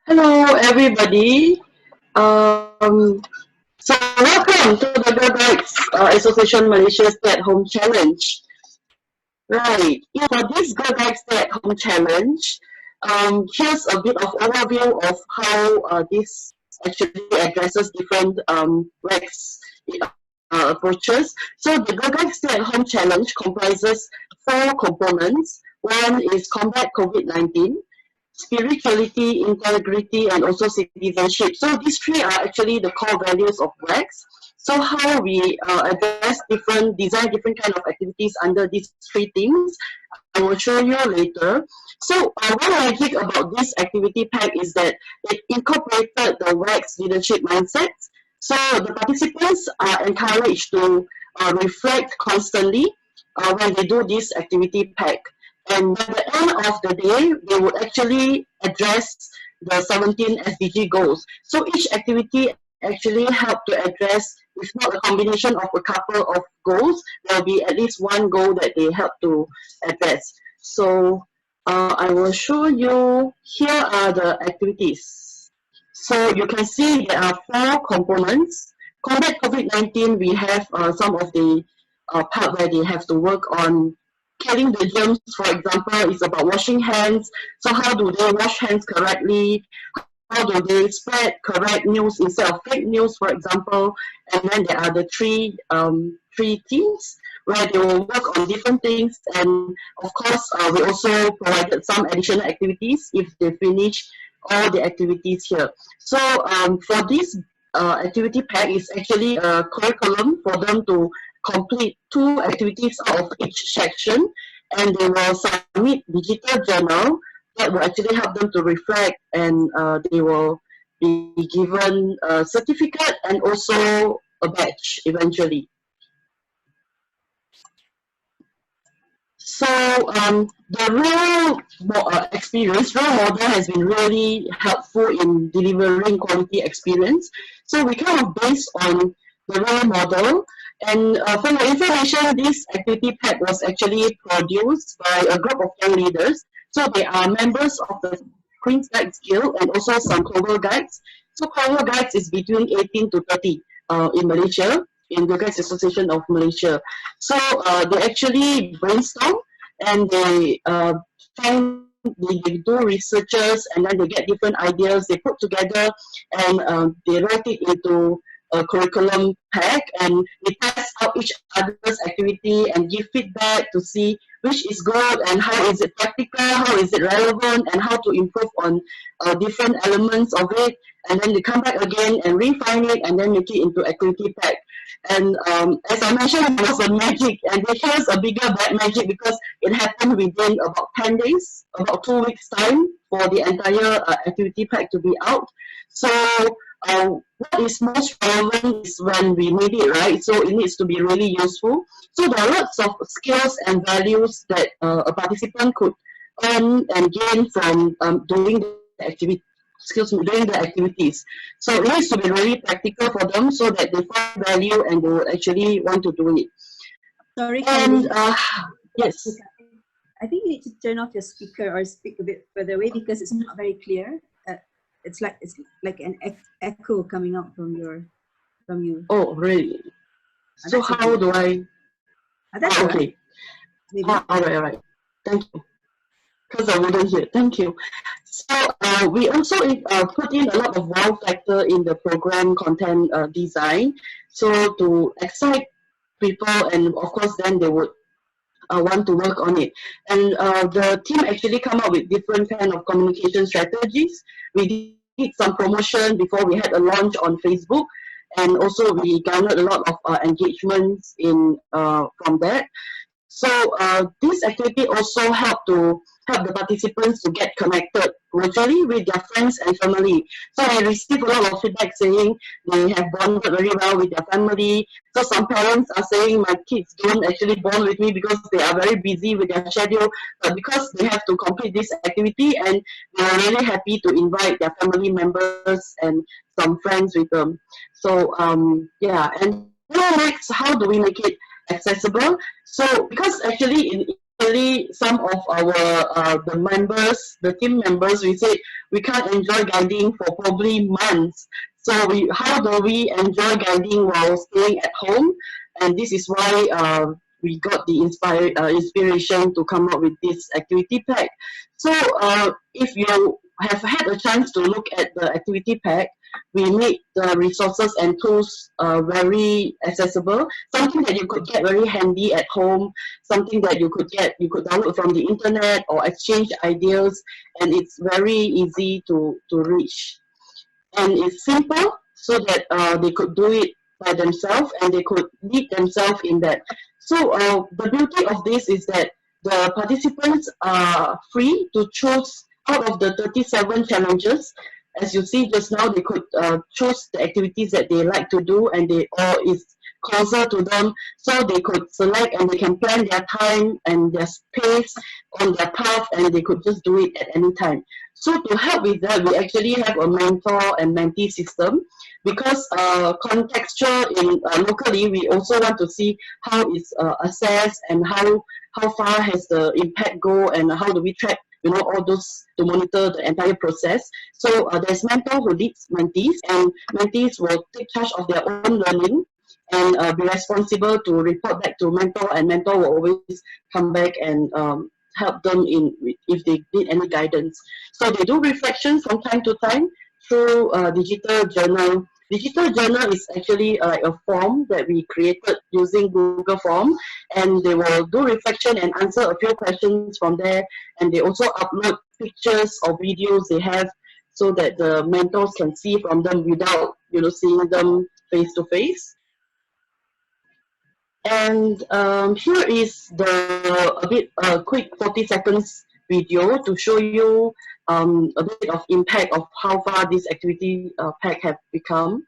Hello, everybody. Um, so welcome to the Guides Association Malaysia Stay at Home Challenge. Right. For this Guides Stay at Home Challenge, here's a bit of overview of how this actually addresses different wax approaches. So the Guides Stay at Home Challenge comprises four components. One is combat COVID-19, spirituality, integrity, and also citizenship. So these three are actually the core values of WAX. So how we address design different kind of activities under these three themes, I will show you later. So what I like about this activity pack is that it incorporated the WAX leadership mindset. So the participants are encouraged to reflect constantly when they do this activity pack. And by the end of the day, they would actually address the 17 SDG goals. So each activity actually help to address, if not a combination of a couple of goals, there will be at least one goal that they help to address. So I will show you, here are the activities. So you can see there are four components. Combat COVID-19, we have some of the part where they have to work on killing the germs. For example, it's about washing hands. So how do they wash hands correctly? How do they spread correct news instead of fake news, for example? And then there are the three teams where they will work on different things. And of course, we also provided some additional activities if they finish all the activities here. So for this activity pack, is actually a curriculum for them to complete two activities out of each section, and they will submit digital journal that will actually help them to reflect, and they will be given a certificate and also a badge eventually. So the real model has been really helpful in delivering quality experience. So we kind of based on the real model. And for your information, this activity pack was actually produced by a group of young leaders. So they are members of the Queen's Guides Guild and also some Clover Guides. So Clover Guides is between 18 to 30 in Malaysia, in the Guides Association of Malaysia. So they actually brainstorm, and they find they do researches, and then they get different ideas, they put together, and they write it into a curriculum pack, and they test out each other's activity and give feedback to see which is good and how is it practical, how is it relevant, and how to improve on different elements of it. And then they come back again and refine it and then make it into activity pack. And as I mentioned, it was a magic, and here's a bigger bad magic because it happened within about 10 days, about 2 weeks time for the entire activity pack to be out. So what is most relevant is when we made it, right? So it needs to be really useful. So there are lots of skills and values that a participant could earn and gain from doing the activity. Doing the activities. So it needs to be really practical for them so that they find value and they will actually want to do it. Sorry, And yes. I think you need to turn off your speaker or speak a bit further away because it's not very clear. It's like an echo coming out from you. Oh, really? So how okay. do I? That's okay. All right. Thank you. Because I wouldn't hear. Thank you. So we also put in a lot of wow factor in the program content design, so to excite people, and of course then they would want to work on it. And the team actually come up with different kind of communication strategies. We did some promotion before we had a launch on Facebook, and also we garnered a lot of engagements in from that. So this activity also help the participants to get connected virtually with their friends and family. So I received a lot of feedback saying they have bonded very well with their family. So some parents are saying my kids don't actually bond with me because they are very busy with their schedule, but because they have to complete this activity, and they are really happy to invite their family members and some friends with them. So yeah, and next, how do we make it accessible? So because actually in initially, some of our the members, the team members, we said we can't enjoy guiding for probably months. So how do we enjoy guiding while staying at home? And this is why we got the inspiration to come up with this activity pack. So if you have had a chance to look at the activity pack, we made the resources and tools very accessible, something that you could get very handy at home, something that you could download from the internet or exchange ideas, and it's very easy to reach. And it's simple so that they could do it by themselves and they could lead themselves in that. So the beauty of this is that the participants are free to choose out of the 37 challenges. As you see just now, they could choose the activities that they like to do, and they all is closer to them, so they could select and they can plan their time and their pace on their path, and they could just do it at any time. So to help with that, we actually have a mentor and mentee system, because contextual in locally, we also want to see how it's assessed and how far has the impact go, and how do we track all those to monitor the entire process. So there's mentor who leads mentees, and mentees will take charge of their own learning and be responsible to report back to mentor, and mentor will always come back and help them in if they need any guidance. So they do reflections from time to time through digital journal. Digital journal is actually like a form that we created using Google Form, and they will do reflection and answer a few questions from there, and they also upload pictures or videos they have so that the mentors can see from them without seeing them face to face. And here is a quick 40 seconds video to show you a bit of impact of how far this activity pack have become.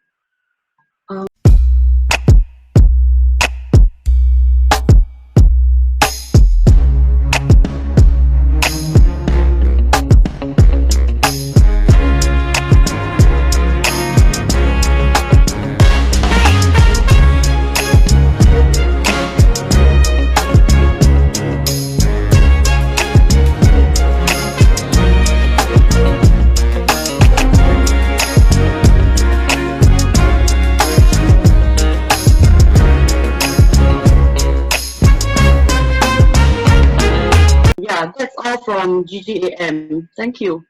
Yeah, that's all from GGAM. Thank you.